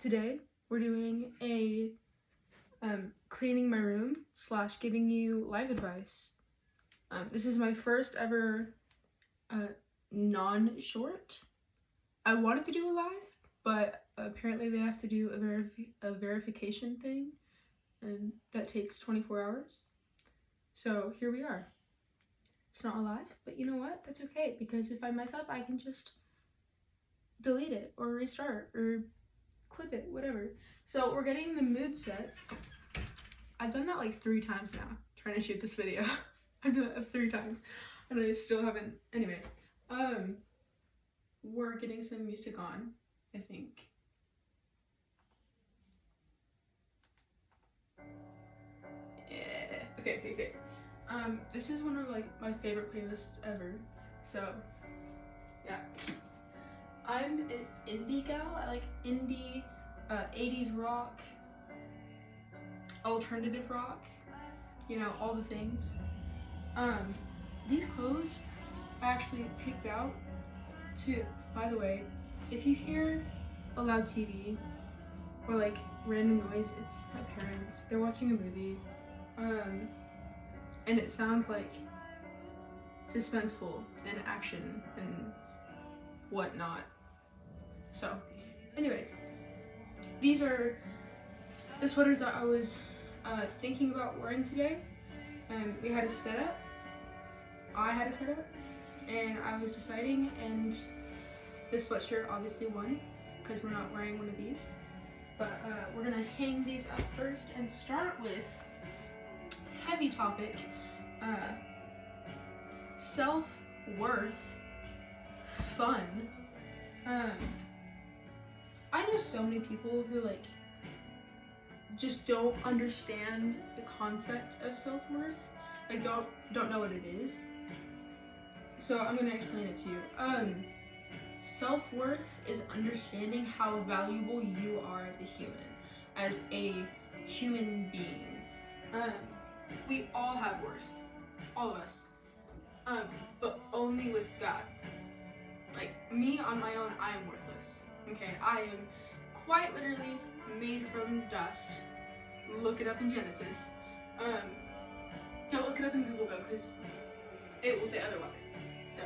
Today we're doing a cleaning my room / giving you life advice. This is my first ever non-short. I wanted to do a live, but apparently they have to do a verification thing, and that takes 24 hours. So here we are. It's not a live, but you know what? That's okay, because if I mess up, I can just delete it or restart or clip it, whatever. So we're getting the mood set. I've done that like 3 times now, trying to shoot this video. I've done it 3 times and I still haven't. Anyway, we're getting some music on, I think. Yeah. Okay. This is one of like my favorite playlists ever. So yeah, I'm an indie gal. I like indie, 80s rock, alternative rock, you know, all the things. These clothes I actually picked out to, by the way, if you hear a loud TV or like random noise, it's my parents. They're watching a movie, and it sounds like suspenseful and action and whatnot. So anyways, these are the sweaters that I was thinking about wearing today. We had a setup. I had a setup, and I was deciding, and this sweatshirt obviously won because we're not wearing one of these. But we're gonna hang these up first and start with heavy topic, self-worth, fun. I know so many people who like just don't understand the concept of self-worth, like don't know what it is. So I'm gonna explain it to you. Self-worth is understanding how valuable you are as a human being. We all have worth, all of us, but only with God. Like me on my own, I am worthless. Okay, I am quite literally made from dust. Look it up in Genesis. Don't look it up in Google though, because it will say otherwise. So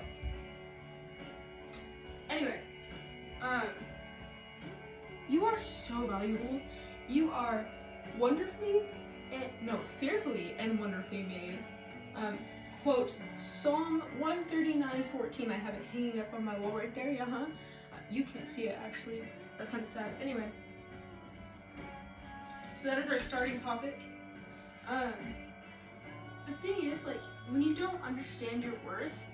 anyway, you are so valuable. You are fearfully and wonderfully made. Quote Psalm 139:14. I have it hanging up on my wall right there. You can't see it actually. That's kind of sad. Anyway, so that is our starting topic. The thing is, like, when you don't understand your worth,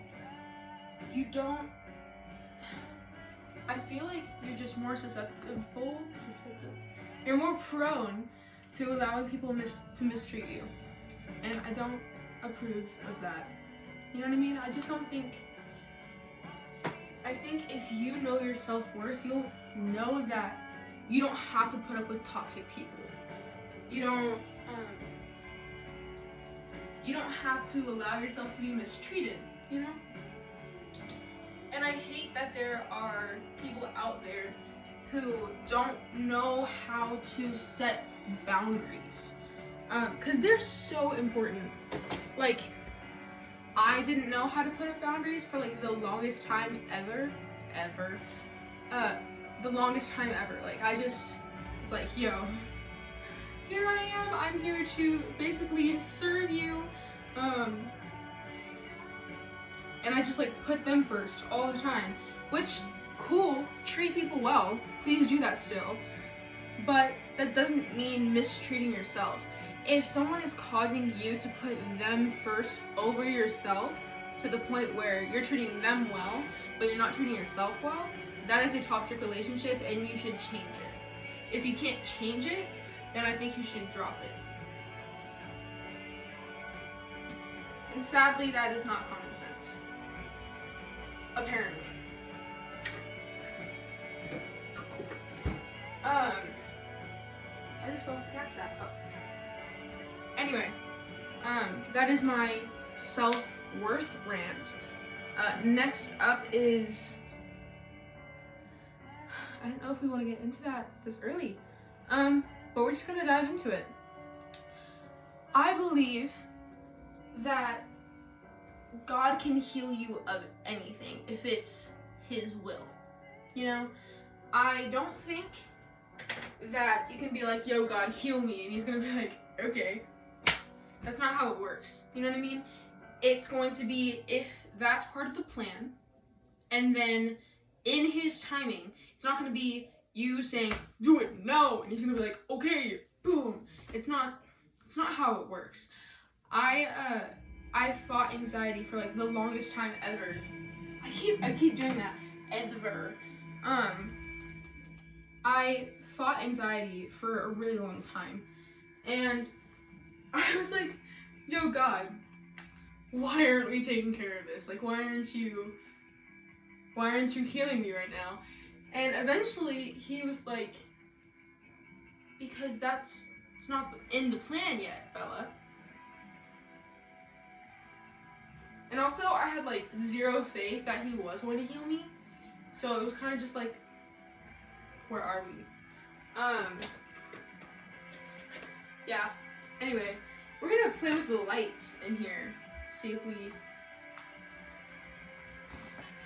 I feel like you're just more susceptible. You're more prone to allowing people to mistreat you, and I don't approve of that. You know what I mean? I just don't think. I think if you know your self-worth, you'll know that you don't have to put up with toxic people. You don't have to allow yourself to be mistreated, you know? And I hate that there are people out there who don't know how to set boundaries. Because they're so important. Like, I didn't know how to put up boundaries for like the longest time ever. The longest time ever. Like, I just was like, yo, here I am. I'm here to basically serve you. And I just like put them first all the time, which cool, treat people well, please do that still, but that doesn't mean mistreating yourself. If someone is causing you to put them first over yourself to the point where you're treating them well but you're not treating yourself well, that is a toxic relationship and you should change it. If you can't change it, then I think you should drop it. And sadly, that is not common sense. Apparently. I just don't get that up. Anyway, that is my self-worth rant. Next up is, I don't know if we want to get into that this early. But we're just gonna dive into it. I believe that God can heal you of anything if it's His will. You know, I don't think that you can be like, yo, God, heal me, and He's gonna be like, okay. That's not how it works. You know what I mean? It's going to be if that's part of the plan, and then in His timing, it's not going to be you saying, do it now, and He's going to be like, okay, boom. It's not how it works. I fought anxiety for like the longest time ever. I keep doing that. Ever. I fought anxiety for a really long time, and I was like, yo, God, why aren't we taking care of this? Like, why aren't you healing me right now? And eventually He was like, because it's not in the plan yet, Bella. And also I had like zero faith that He was going to heal me. So it was kind of just like, where are we? Yeah. Anyway, we're gonna play with the lights in here. See if we...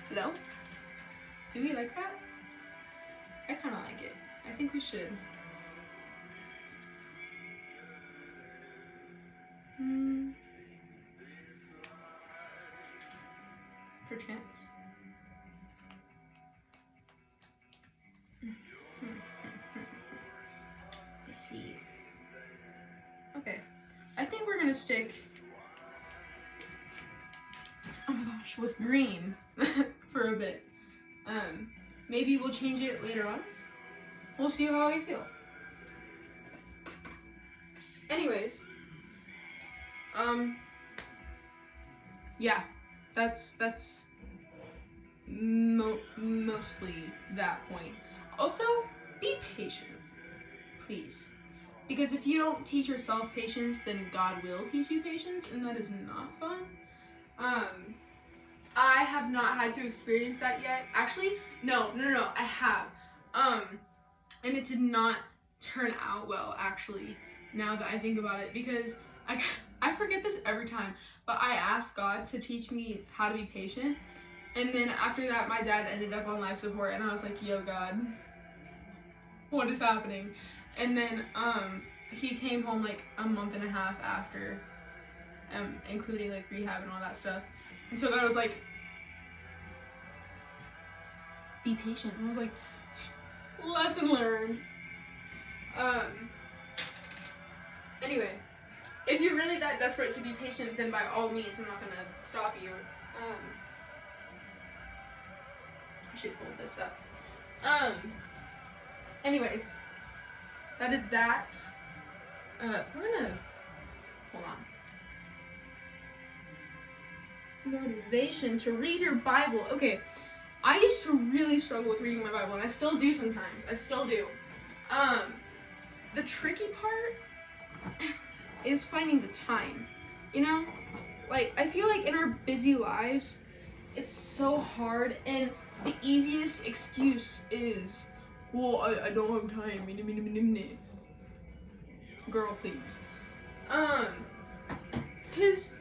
Hello? Do we like that? I kind of like it. I think we should. Perchance. Let's see. Okay. I think we're gonna stick, oh my gosh, with green for a bit. Maybe we'll change it later on. We'll see how I feel. Anyways, yeah, that's mostly that point. Also, be patient, please. Because if you don't teach yourself patience, then God will teach you patience, and that is not fun. I have not had to experience that yet. Actually, no, I have. And it did not turn out well, actually, now that I think about it, because I forget this every time, but I asked God to teach me how to be patient, and then after that, my dad ended up on life support, and I was like, yo, God, what is happening? And then, he came home like a month and a half after, including like rehab and all that stuff. And so God was like, be patient. And I was like, lesson learned. Anyway, if you're really that desperate to be patient, then by all means, I'm not gonna stop you. I should fold this up. Anyways, that is that. We're gonna, hold on. Motivation to read your Bible. Okay, I used to really struggle with reading my Bible, and I still do sometimes. I still do. The tricky part is finding the time. You know? Like, I feel like in our busy lives, it's so hard, and the easiest excuse is, well, I don't have time. Girl, please. Because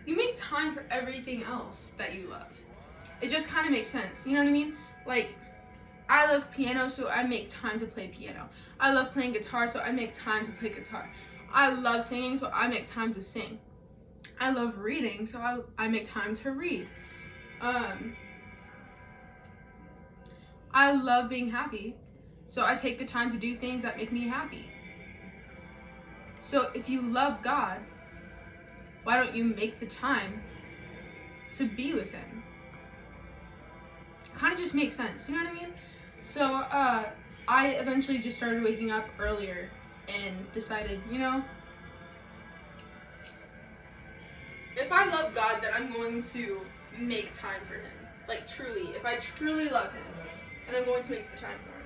you make time for everything else that you love. It just kind of makes sense. You know what I mean? Like, I love piano, so I make time to play piano. I love playing guitar, so I make time to play guitar. I love singing, so I make time to sing. I love reading, so I make time to read. I love being happy, so I take the time to do things that make me happy. So if you love God, why don't you make the time to be with Him? Kind of just makes sense, you know what I mean? So I eventually just started waking up earlier and decided, you know, if I love God, then I'm going to make time for Him. Like, truly, if I truly love Him, then I'm going to make the time for Him.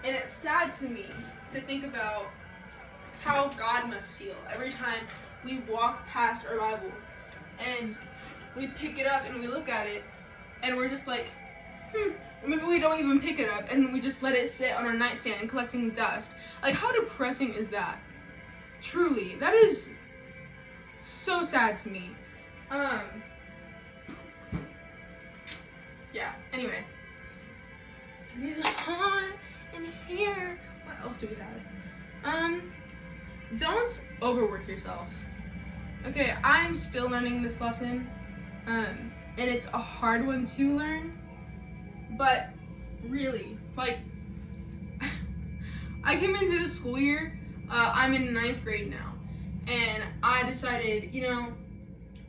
And it's sad to me to think about how God must feel every time we walk past our Bible and we pick it up and we look at it and we're just like, Maybe we don't even pick it up and we just let it sit on our nightstand collecting dust. Like, how depressing is that? Truly, that is so sad to me. Yeah, anyway. It is on in here. What else do we have? Don't overwork yourself. Okay, I'm still learning this lesson. And it's a hard one to learn. But really, like, I came into the school year, I'm in 9th grade now, and I decided,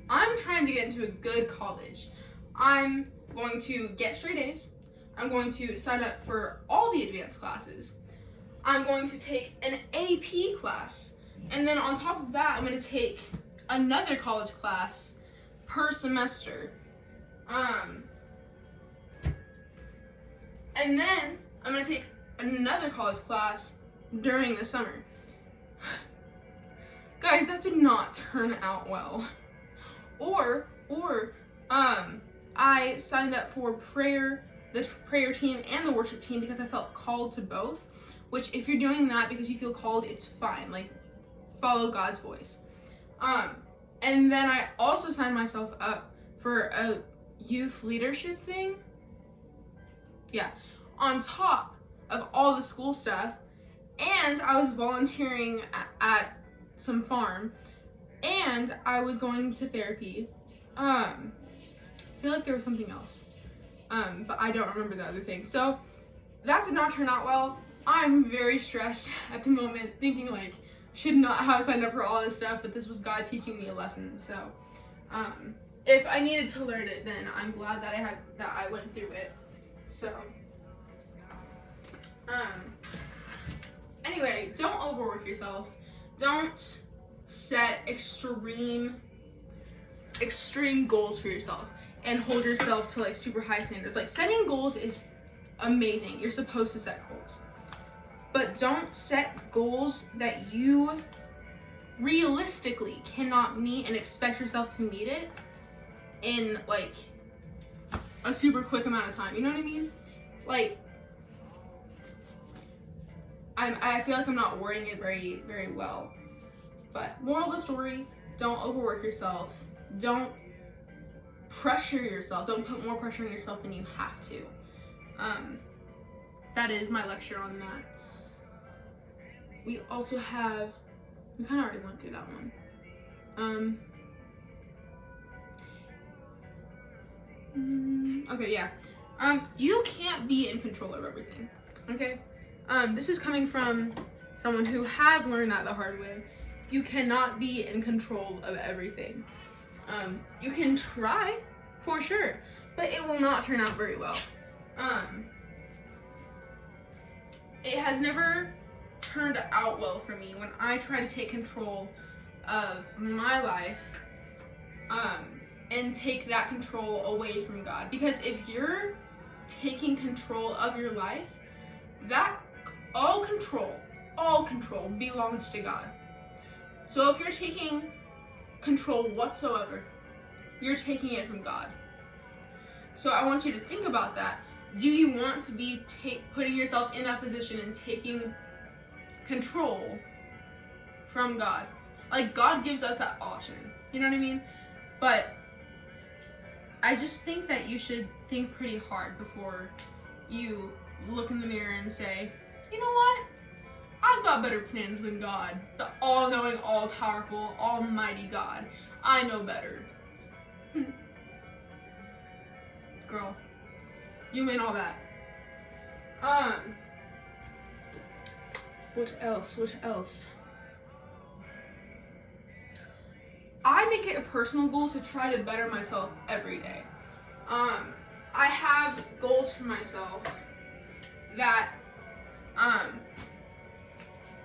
I'm trying to get into a good college. I'm going to get straight A's. I'm going to sign up for all the advanced classes. I'm going to take an AP class, and then on top of that, I'm going to take another college class per semester. And then I'm going to take another college class during the summer. Guys, that did not turn out well. Or I signed up for the prayer team and the worship team because I felt called to both, which if you're doing that because you feel called, it's fine. Like, follow God's voice. And then I also signed myself up for a youth leadership thing. Yeah, on top of all the school stuff, and I was volunteering at some farm, and I was going to therapy. I feel like there was something else, but I don't remember the other thing. So that did not turn out well. I'm very stressed at the moment, thinking like, should not have signed up for all this stuff, but this was God teaching me a lesson. So if I needed to learn it, then I'm glad that I went through it. So anyway, don't overwork yourself. Don't set extreme goals for yourself and hold yourself to like super high standards. Like, setting goals is amazing. You're supposed to set goals. But don't set goals that you realistically cannot meet and expect yourself to meet it in like a super quick amount of time. You know what I mean? Like, I feel like I'm not wording it very, very well. But moral of the story, don't overwork yourself. Don't pressure yourself. Don't put more pressure on yourself than you have to. That is my lecture on that. We also have, we kind of already went through that one. Okay, yeah. You can't be in control of everything, okay? This is coming from someone who has learned that the hard way. You cannot be in control of everything. You can try, for sure, but it will not turn out very well. It has never turned out well for me when I try to take control of my life, and take that control away from God. Because if you're taking control of your life, that all control belongs to God. So if you're taking control whatsoever, you're taking it from God. So I want you to think about that. Do you want to be putting yourself in that position and taking control from God? Like, God gives us that option. You know what I mean? But I just think that you should think pretty hard before you look in the mirror and say, you know what? I've got better plans than God, the all-knowing, all-powerful, almighty God. I know better. Girl, you mean all that. What else? I make it a personal goal to try to better myself every day. I have goals for myself that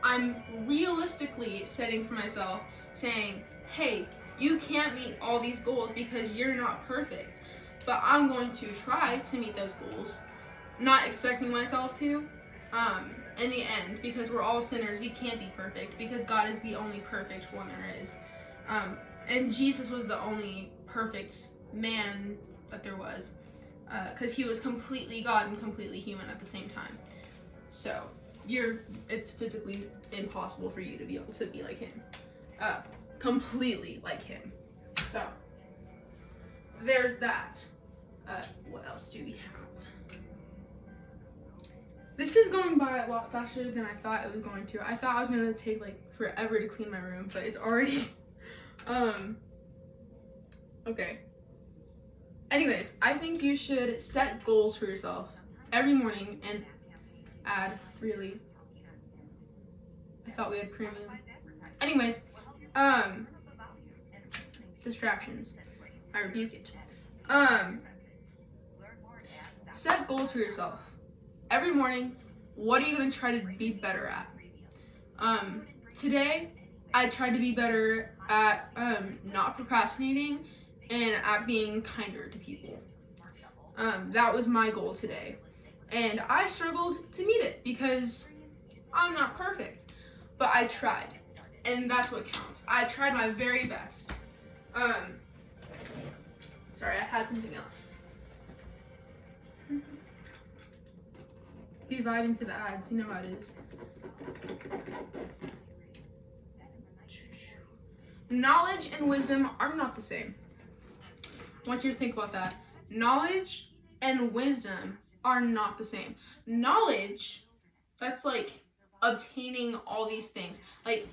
I'm realistically setting for myself, saying, hey, you can't meet all these goals because you're not perfect, but I'm going to try to meet those goals, not expecting myself to, in the end, because we're all sinners. We can't be perfect because God is the only perfect one there is. And Jesus was the only perfect man that there was. because he was completely God and completely human at the same time. So it's physically impossible for you to be able to be like him, completely like him. So there's that. What else do we have? This is going by a lot faster than I thought it was going to. I thought I was gonna take like forever to clean my room, but it's already okay. Anyways, I think you should set goals for yourself every morning and add really. I thought we had premium. Anyways, distractions. I rebuke it. Set goals for yourself. Every morning, what are you gonna try to be better at? Today, I tried to be better at not procrastinating and at being kinder to people. That was my goal today. And I struggled to meet it because I'm not perfect. But I tried. And that's what counts. I tried my very best. Sorry, I had something else. Be vibing to the ads, you know how it is. Knowledge and wisdom are not the same. I want you to think about that. Knowledge and wisdom are not the same. Knowledge, that's like obtaining all these things. Like,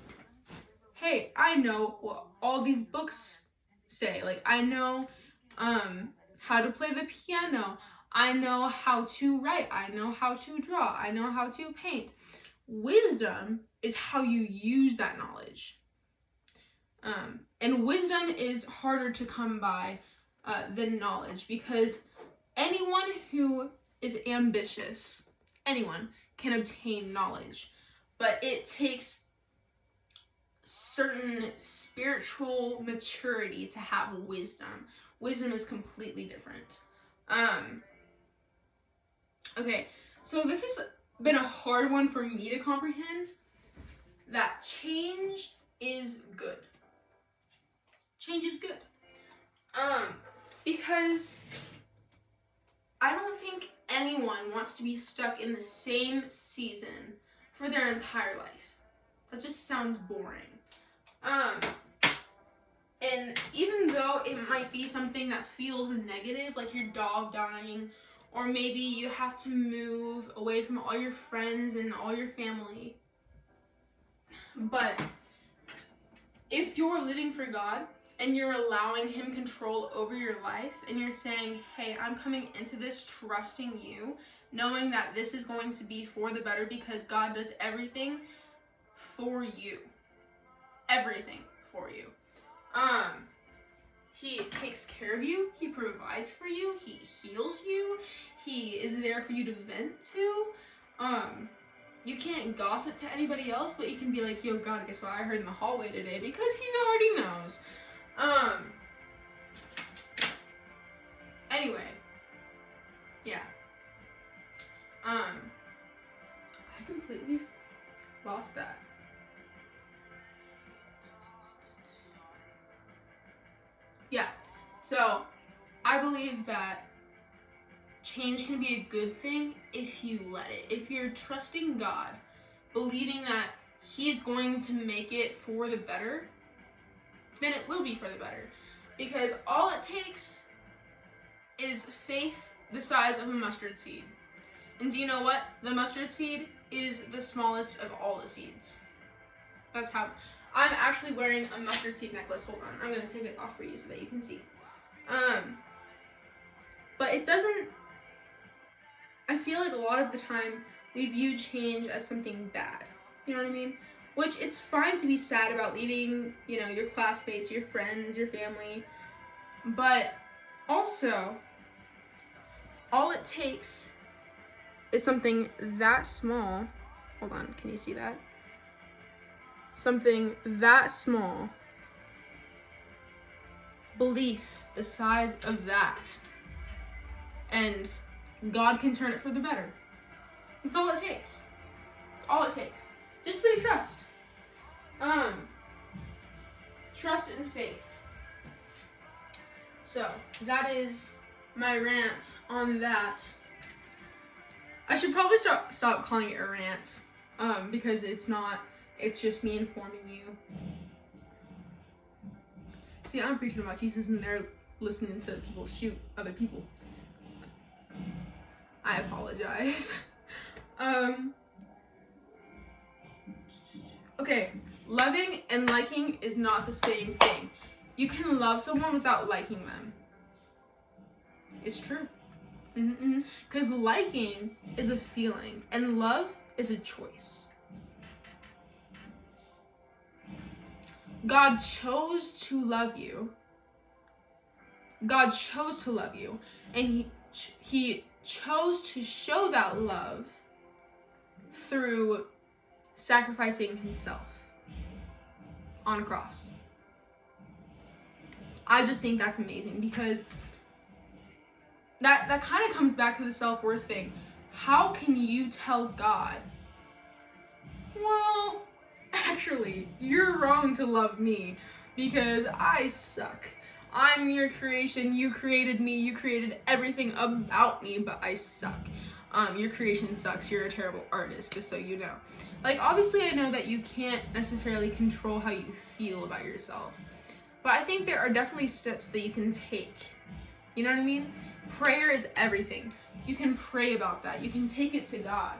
hey, I know what all these books say. Like, I know how to play the piano. I know how to write. I know how to draw. I know how to paint. Wisdom is how you use that knowledge. And wisdom is harder to come by than knowledge, because anyone who is ambitious, anyone can obtain knowledge, but it takes certain spiritual maturity to have wisdom. Wisdom is completely different. Okay, so this has been a hard one for me to comprehend, that change is good. Change is good. Because I don't think anyone wants to be stuck in the same season for their entire life. That just sounds boring. And even though it might be something that feels negative, like your dog dying, or maybe you have to move away from all your friends and all your family, but if you're living for God and you're allowing Him control over your life, and you're saying, hey, I'm coming into this trusting you, knowing that this is going to be for the better, because God does everything for you. Everything for you. He takes care of you. He provides for you. He heals you. He is there for you to vent to. You can't gossip to anybody else, but you can be like, yo, God, guess what I heard in the hallway today? Because He already knows. Anyway. Yeah. I completely lost that. Yeah. So, I believe that change can be a good thing if you let it. If you're trusting God, believing that He's going to make it for the better, then it will be for the better. Because all it takes is faith the size of a mustard seed. And do you know what? The mustard seed is the smallest of all the seeds. That's how... I'm actually wearing a mustard seed necklace. Hold on. I'm going to take it off for you so that you can see. But it doesn't... I feel like a lot of the time we view change as something bad. You know what I mean? Which, it's fine to be sad about leaving, you know, your classmates, your friends, your family. But also, all it takes is something that small. Hold on, can you see that? Something that small. Belief the size of that. And God can turn it for the better. That's all it takes. That's all it takes. Just please trust. Trust and faith. So, that is my rant on that. I should probably stop calling it a rant, because it's not. It's just me informing you. See, I'm preaching about Jesus and they're listening to people shoot other people. I apologize. Okay, loving and liking is not the same thing. You can love someone without liking them. It's true. Because liking is a feeling and love is a choice. God chose to love you. God chose to love you, and he chose to show that love through sacrificing himself on a cross. I just think that's amazing, because that kind of comes back to the self-worth thing. How can you tell God, well, actually, you're wrong to love me because I suck. I'm your creation, you created me, you created everything about me, but I suck. Your creation sucks, you're a terrible artist, just so you know. Like, obviously I know that you can't necessarily control how you feel about yourself, but I think there are definitely steps that you can take. You know what I mean? Prayer is everything. You can pray about that. You can take it to God.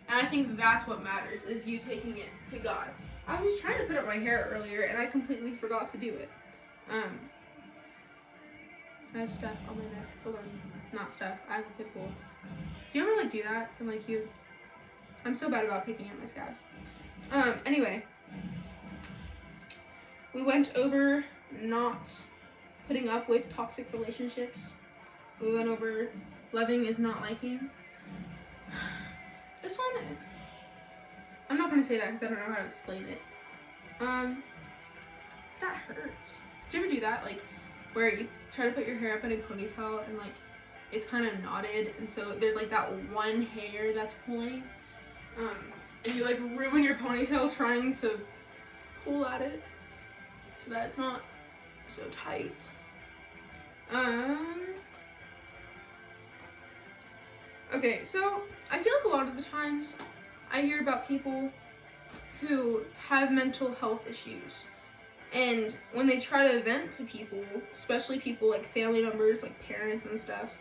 And I think that's what matters, is you taking it to God. I was trying to put up my hair earlier and I completely forgot to do it. I have stuff on my neck. Hold on. Not stuff. I have a pit bull. Do you ever like do that? And like I'm so bad about picking up my scabs. Anyway. We went over not putting up with toxic relationships. We went over loving is not liking. This one, I'm not going to say that because I don't know how to explain it. That hurts. Do you ever do that? Like, where you try to put your hair up in a ponytail and like, it's kind of knotted, and so there's like that one hair that's pulling. And you like ruin your ponytail trying to pull at it so that it's not so tight. Okay, so I feel like a lot of the times I hear about people who have mental health issues, and when they try to vent to people, especially people like family members, like parents and stuff,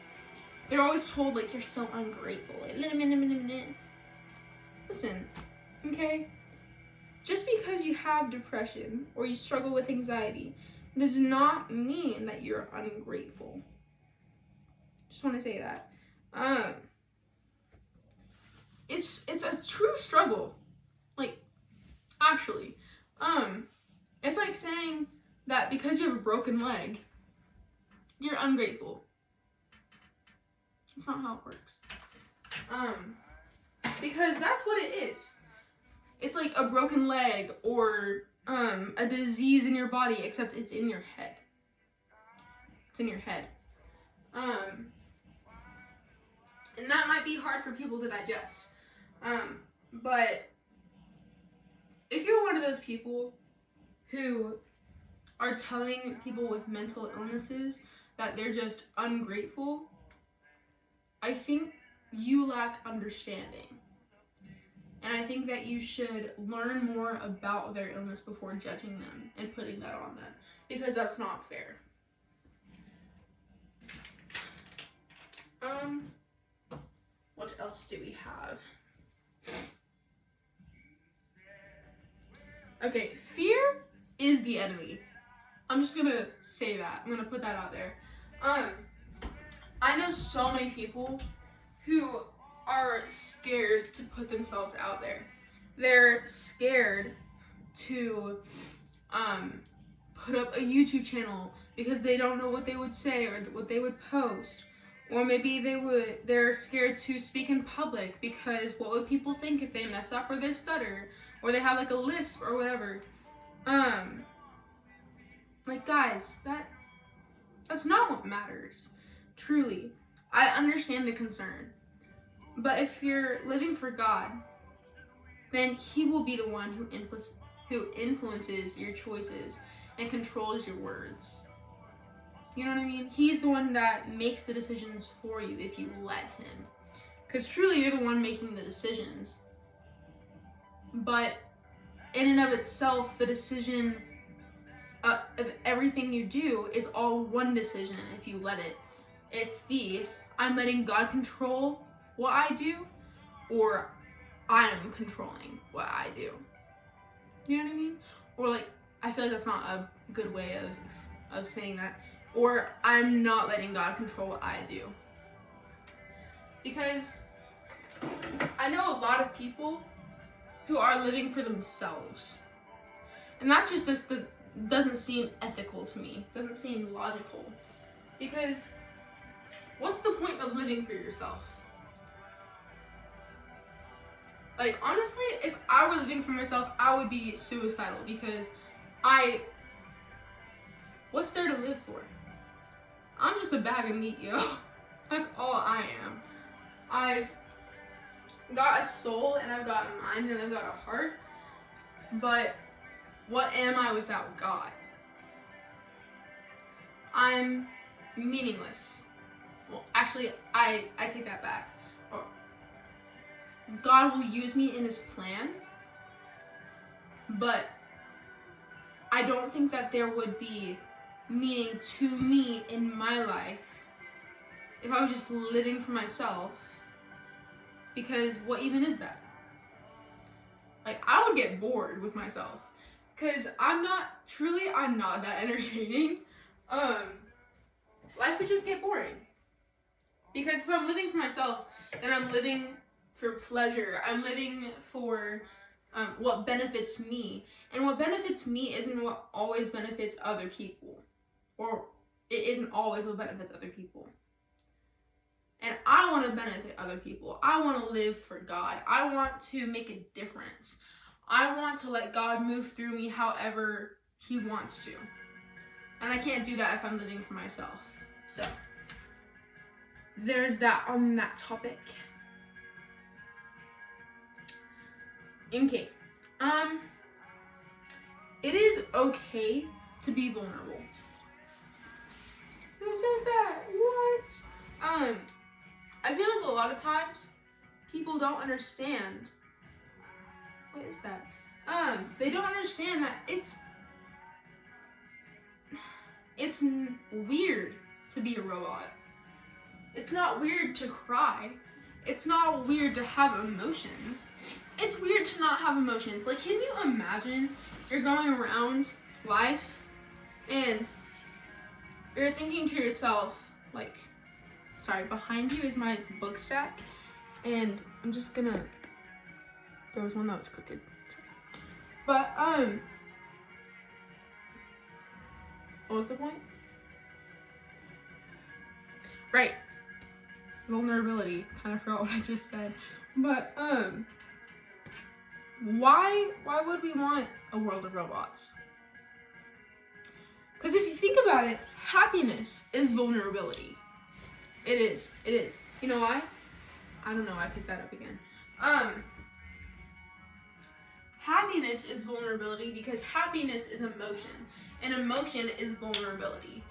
they're always told like, you're so ungrateful. Like, listen, okay? Just because you have depression or you struggle with anxiety does not mean that you're ungrateful. Just want to say that. It's a true struggle. Like, actually. It's like saying that because you have a broken leg, you're ungrateful. That's not how it works. Because that's what it is. It's like a broken leg or a disease in your body, except it's in your head. It's in your head. And that might be hard for people to digest. But if you're one of those people who are telling people with mental illnesses that they're just ungrateful, I think you lack understanding. And I think that you should learn more about their illness before judging them and putting that on them, because that's not fair. What else do we have? Okay, fear is the enemy. I'm just gonna say that. I'm gonna put that out there. I know so many people who are scared to put themselves out there. They're scared to put up a YouTube channel because they don't know what they would say or what they would post. Or maybe they're scared to speak in public because what would people think if they mess up or they stutter or they have like a lisp or whatever. Like, guys, that's not what matters. Truly. I understand the concern. But if you're living for God, then He will be the one who influences your choices and controls your words. You know what I mean? He's the one that makes the decisions for you if you let him. Because truly, you're the one making the decisions. But in and of itself, the decision of everything you do is all one decision if you let it. It's I'm letting God control what I do, or I'm controlling what I do. You know what I mean? Or like, I feel like that's not a good way of saying that. Or I'm not letting God control what I do. Because I know a lot of people who are living for themselves. And that just doesn't seem ethical to me. Doesn't seem logical. Because what's the point of living for yourself? Like, honestly, if I were living for myself, I would be suicidal because what's there to live for? I'm just a bag of meat, yo. That's all I am. I've got a soul and I've got a mind and I've got a heart, but what am I without God? I'm meaningless. Well, actually, I take that back. God will use me in his plan, but I don't think that there would be meaning to me in my life if I was just living for myself, because what even is that? Like, I would get bored with myself because I'm not that entertaining. Life would just get boring, because if I'm living for myself, then I'm living for pleasure. I'm living for what benefits me. And what benefits me isn't what always benefits other people. Or it isn't always what benefits other people. And I want to benefit other people. I want to live for God. I want to make a difference. I want to let God move through me however he wants to. And I can't do that if I'm living for myself. So, there's that on that topic. Okay. It is okay to be vulnerable. Who said that? What? I feel like a lot of times people don't understand. What is that? They don't understand that it's weird to be a robot. It's not weird to cry. It's not weird to have emotions. It's weird to not have emotions. Like, can you imagine you're going around life and you're thinking to yourself, like, sorry, behind you is my book stack, and I'm just gonna, there was one that was crooked. But, what was the point? Right. Vulnerability. Kind of forgot what I just said. But, why would we want a world of robots? Because if you think about it, happiness is vulnerability. It is. You know why? I don't know. I picked that up again. Happiness is vulnerability because happiness is emotion, and emotion is vulnerability.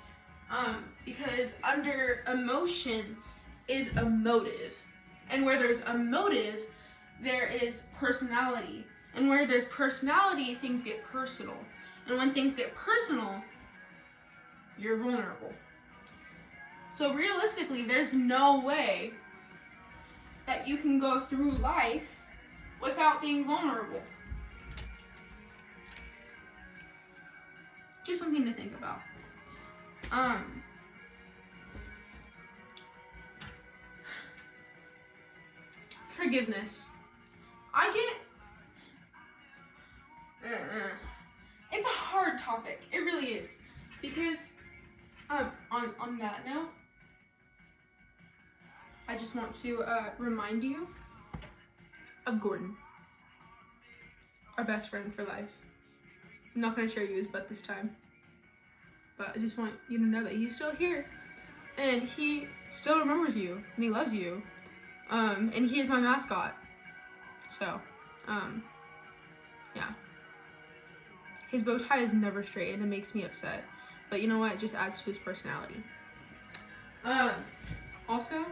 Because under emotion is a motive, and where there's a motive, there is personality, and where there's personality, things get personal, and when things get personal, you're vulnerable. So realistically, there's no way that you can go through life without being vulnerable. Just something to think about. Forgiveness. It's a hard topic. It really is. Because, on that note, I just want to remind you of Gordon, our best friend for life. I'm not going to share you his butt this time, but I just want you to know that he's still here, and he still remembers you, and he loves you, and he is my mascot. So, yeah. His bow tie is never straight, and it makes me upset, but you know what? It just adds to his personality. Also,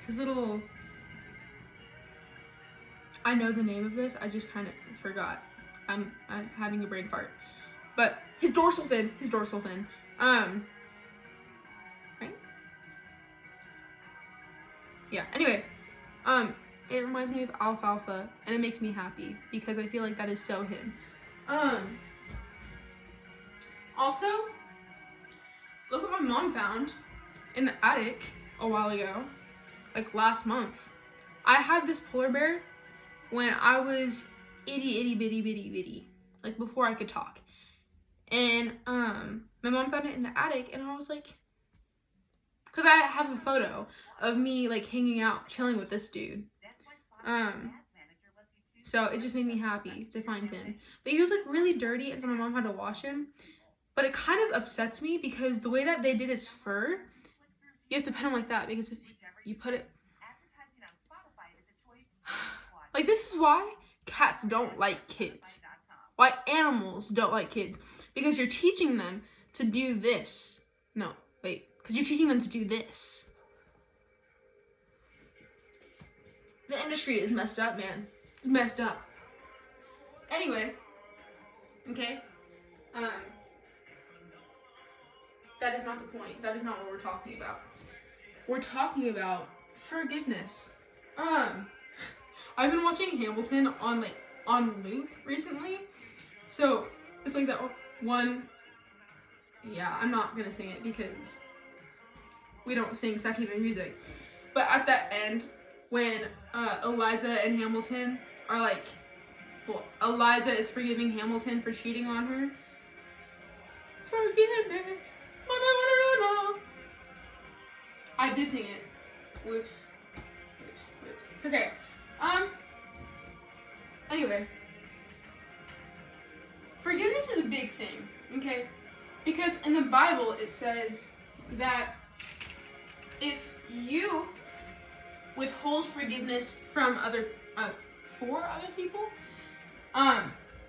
his little... I know the name of this. I just kind of forgot. I'm having a brain fart. But his dorsal fin. Right? Yeah. Anyway, it reminds me of alfalfa, and it makes me happy because I feel like that is so him. Also, look what my mom found in the attic a while ago, like last month. I had this polar bear when I was itty bitty, like before I could talk. And my mom found it in the attic, and I was like, because I have a photo of me like hanging out, chilling with this dude. So it just made me happy to find him. But he was like really dirty, and so my mom had to wash him. But it kind of upsets me because the way that they did his fur, you have to pet him like that, because if you put it... Like, this is why cats don't like kids. Why animals don't like kids. Because you're teaching them to do this. No, wait. Because you're teaching them to do this. The industry is messed up, man. It's messed up. Anyway. Okay. That is not the point. That is not what we're talking about. We're talking about forgiveness. I've been watching Hamilton on loop recently. So it's like that one. Yeah, I'm not gonna sing it because we don't sing secular music. But at the end, when Eliza and Hamilton are like, well, Eliza is forgiving Hamilton for cheating on her. Forgiveness. I did sing it. Whoops. It's okay. Anyway. Forgiveness is a big thing, okay? Because in the Bible it says that if you withhold forgiveness from for other people,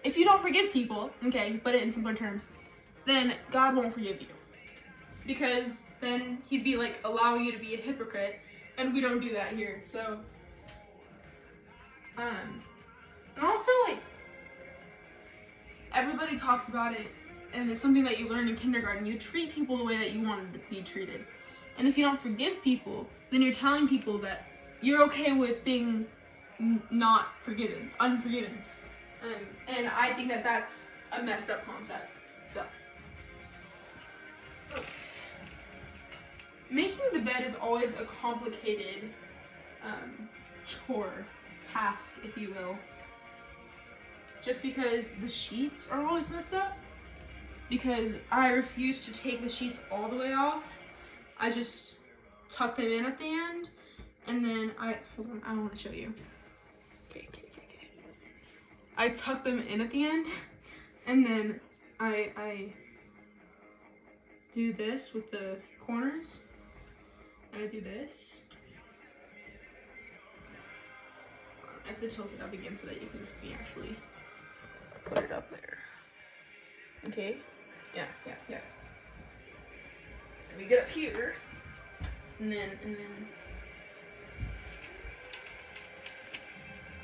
if you don't forgive people, okay, put it in simpler terms, then God won't forgive you. Because then he'd be like allowing you to be a hypocrite, and we don't do that here. So, and also like everybody talks about it, and it's something that you learn in kindergarten. You treat people the way that you wanted to be treated. And if you don't forgive people, then you're telling people that you're okay with being not forgiven, unforgiven. And I think that that's a messed up concept. So, making the bed is always a complicated task, if you will. Just because the sheets are always messed up. Because I refuse to take the sheets all the way off. I just tuck them in at the end. And then hold on, I want to show you. Okay. I tuck them in at the end. And then I do this with the corners. And I do this. I have to tilt it up again so that you can see me actually put it up there. Okay. Yeah. And we get up here. And then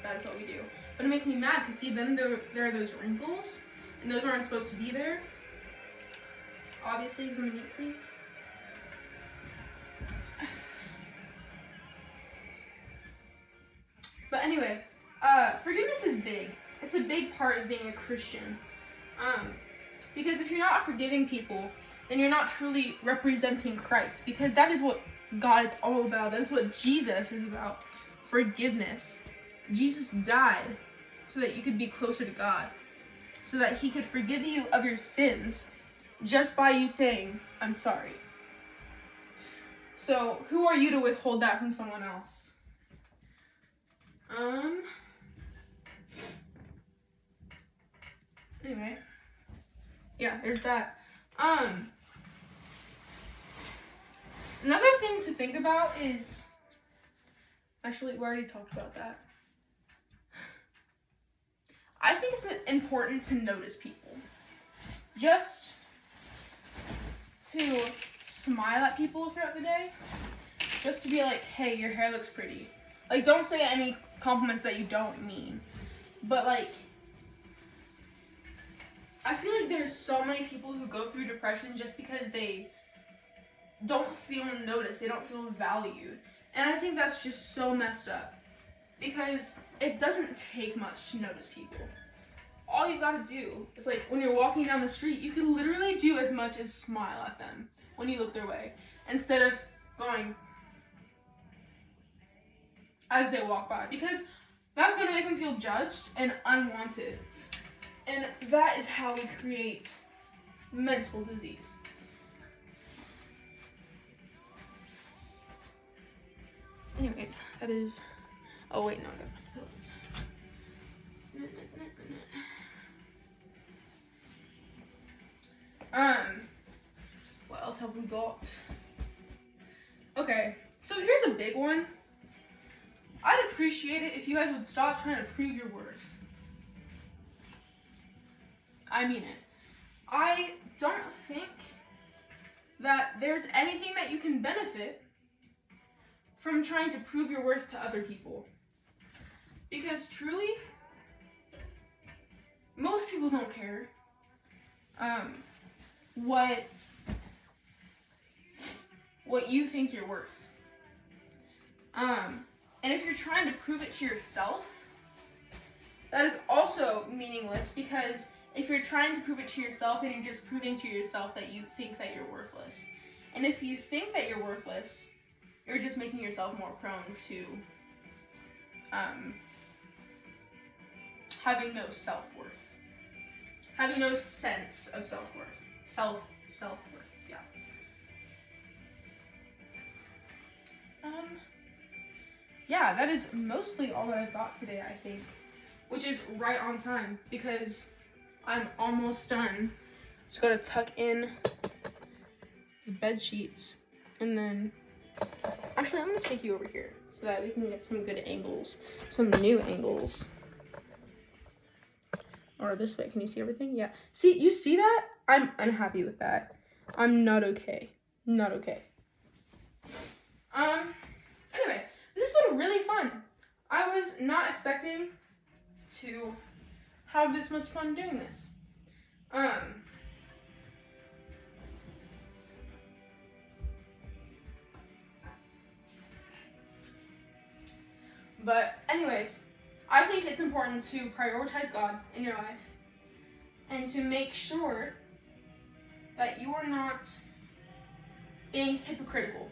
that is what we do. But it makes me mad because see, then there are those wrinkles, and those aren't supposed to be there. Obviously, because I'm a neat freak. But anyway, forgiveness is big. It's a big part of being a Christian. Because if you're not forgiving people, then you're not truly representing Christ. Because that is what God is all about. That's what Jesus is about. Forgiveness. Jesus died so that you could be closer to God. So that he could forgive you of your sins just by you saying, I'm sorry. So, who are you to withhold that from someone else? Anyway. Yeah, there's that. Another thing to think about is... Actually, we already talked about that. I think it's important to notice people. Just to smile at people throughout the day, just to be like, hey, your hair looks pretty. Like, don't say any compliments that you don't mean. But, like, I feel like there's so many people who go through depression just because they don't feel noticed. They don't feel valued. And I think that's just so messed up. Because it doesn't take much to notice people. All you gotta do is, like, when you're walking down the street, you can literally do as much as smile at them when you look their way, instead of going as they walk by, because that's gonna make them feel judged and unwanted. And that is how we create mental disease. Anyways, that is... Oh, wait, no, I got my pillows. What else have we got? Okay, so here's a big one. I'd appreciate it if you guys would stop trying to prove your worth. I mean it. I don't think that there's anything that you can benefit from trying to prove your worth to other people. Because truly, most people don't care what you think you're worth. And if you're trying to prove it to yourself, that is also meaningless, because if you're trying to prove it to yourself, then you're just proving to yourself that you think that you're worthless. And if you think that you're worthless, you're just making yourself more prone to having no self-worth. Having no sense of self-worth. Self-worth, yeah. Yeah, that is mostly all that I've got today, I think. Which is right on time, because I'm almost done. Just gotta tuck in the bed sheets, and then... Actually, I'm gonna take you over here, so that we can get some good angles. Some new angles. Or this way, can you see everything? Yeah. See, you see that? I'm unhappy with that. I'm not okay. Not okay. Anyway, this has been really fun. I was not expecting to have this much fun doing this. But anyways, I think it's important to prioritize God in your life and to make sure that you are not being hypocritical.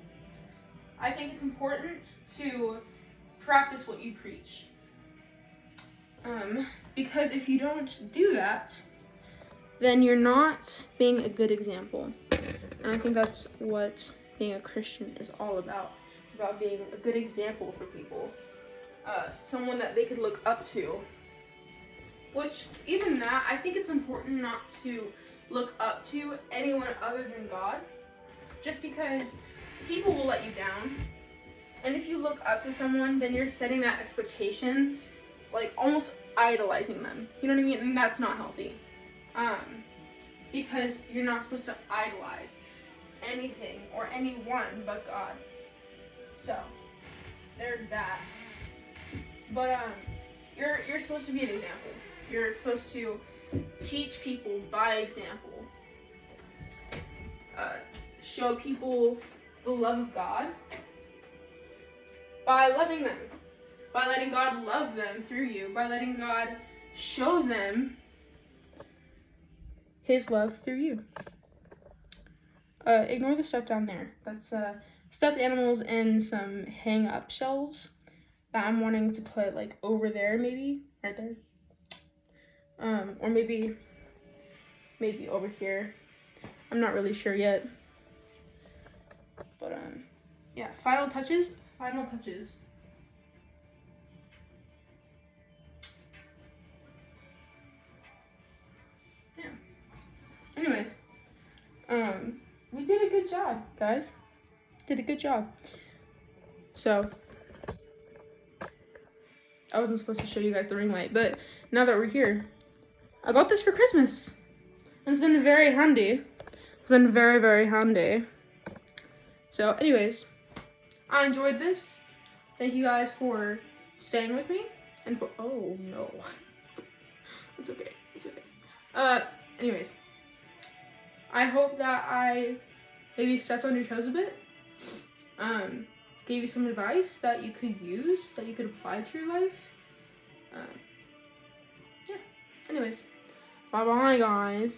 I think it's important to practice what you preach. Because if you don't do that, then you're not being a good example. And I think that's what being a Christian is all about. It's about being a good example for people. Someone that they could look up to. Which, even that, I think it's important not to look up to anyone other than God. Just because people will let you down. And if you look up to someone, then you're setting that expectation, like almost idolizing them. You know what I mean? And that's not healthy. Because you're not supposed to idolize anything or anyone but God. So, there's that. But you're supposed to be an example. You're supposed to teach people by example. Show people the love of God by loving them. By letting God love them through you. By letting God show them His love through you. Ignore the stuff down there. That's stuffed animals and some hang-up shelves that I'm wanting to put like over there, maybe right there, or maybe over here. I'm not really sure yet, but yeah. Final touches. Yeah. Anyways, we did a good job, guys. Did a good job. So. I wasn't supposed to show you guys the ring light, but now that we're here, I got this for Christmas. And it's been very handy. It's been very, very handy. So anyways, I enjoyed this. Thank you guys for staying with me and for, oh no. It's okay, it's okay. Anyways, I hope that I maybe stepped on your toes a bit. Gave you some advice that you could use, that you could apply to your life. Yeah. Anyways, bye bye guys.